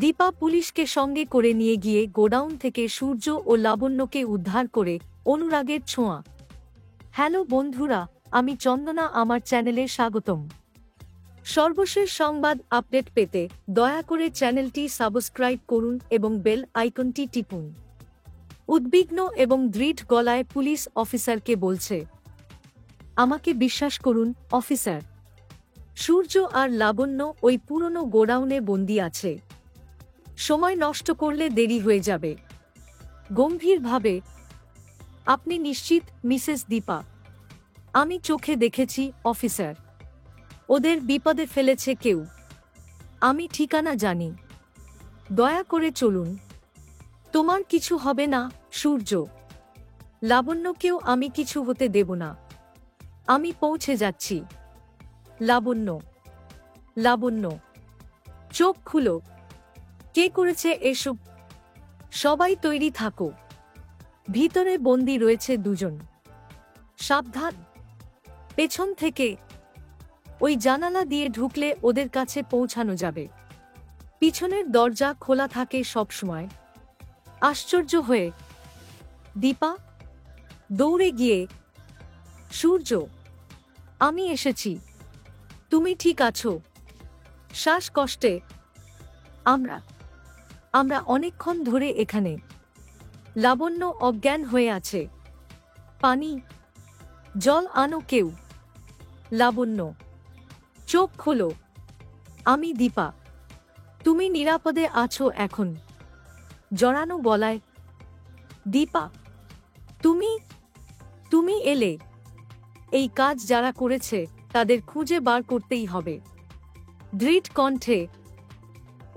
দীপা পুলিশকে সঙ্গে করে নিয়ে গিয়ে গোডাউন থেকে সূর্য ও লাবণ্যকে উদ্ধার করে অনুরাগের ছোঁয়া। হ্যালো বন্ধুরা, আমি চন্দনা, আমার চ্যানেলে স্বাগতম। সর্বশেষ সংবাদ আপডেট পেতে দয়া করে চ্যানেলটি সাবস্ক্রাইব করুন এবং বেল আইকনটি টিপুন। উদ্বিগ্ন এবং দৃঢ় গলায় পুলিশ অফিসারকে বলছে, আমাকে বিশ্বাস করুন অফিসার, সূর্য আর লাবণ্য ওই পুরনো গোডাউনে বন্দি আছে। সময় নষ্ট করলে দেরি হয়ে যাবে। গম্ভীরভাবে, আপনি নিশ্চিত মিসেস দীপা? আমি চোখে দেখেছি অফিসার, ওদের বিপদে ফেলেছে কেউ। আমি ঠিকানা জানি, দয়া করে চলুন। তোমার কিছু হবে না সূর্য, লাবণ্যকেও আমি কিছু হতে দেব না। আমি পৌঁছে যাচ্ছি। লাবণ্য, লাবণ্য, চোখ খুলো। কে করেছে এসব? সবাই তৈরি থাকো, ভিতরে বন্দি রয়েছে দুজন। সাবধান, পেছন থেকে ওই জানালা দিয়ে ঢুকলে ওদের কাছে পৌঁছানো যাবে। পিছনের দরজা খোলা থাকে সবসময়। আশ্চর্য হয়ে দীপা দৌড়ে গিয়ে, সূর্য, আমি এসেছি, তুমি ঠিক আছো? শ্বাসকষ্টে, আমরা অনেকক্ষণ ধরে এখানে। লাবণ্য অজ্ঞান হয়ে আছে। পানি, জল আনো কেউ। লাবণ্য, চোখ খোলো। আমি দীপা, তুমি নিরাপদে আছো এখন। জড়ানো গলায়, দীপা, তুমি এলে। এই কাজ যারা করেছে তাদের খুঁজে বার করতেই হবে। দৃঢ় কণ্ঠে,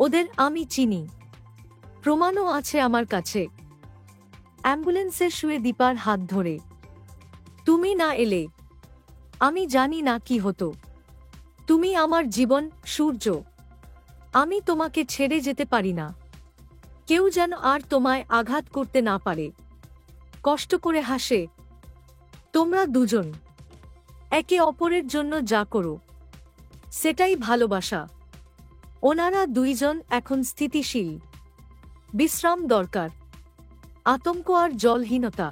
ওদের আমি চিনি, প্রমাণও আছে আমার কাছে। অ্যাম্বুলেন্সে শুয়ে দীপার হাত ধরে, তুমি না এলে আমি জানি না কি হতো। তুমি আমার জীবন সূর্য, আমি তোমাকে ছেড়ে যেতে পারি না। কেউ যেন আর তোমায় আঘাত করতে না পারে। কষ্ট করে হাসে। তোমরা দুজন একে অপরের জন্য যা করো সেটাই ভালোবাসা। ওনারা দুইজন এখন স্থিতিশীল। বিশ্রাম দরকার। আতঙ্ক আর জলহীনতা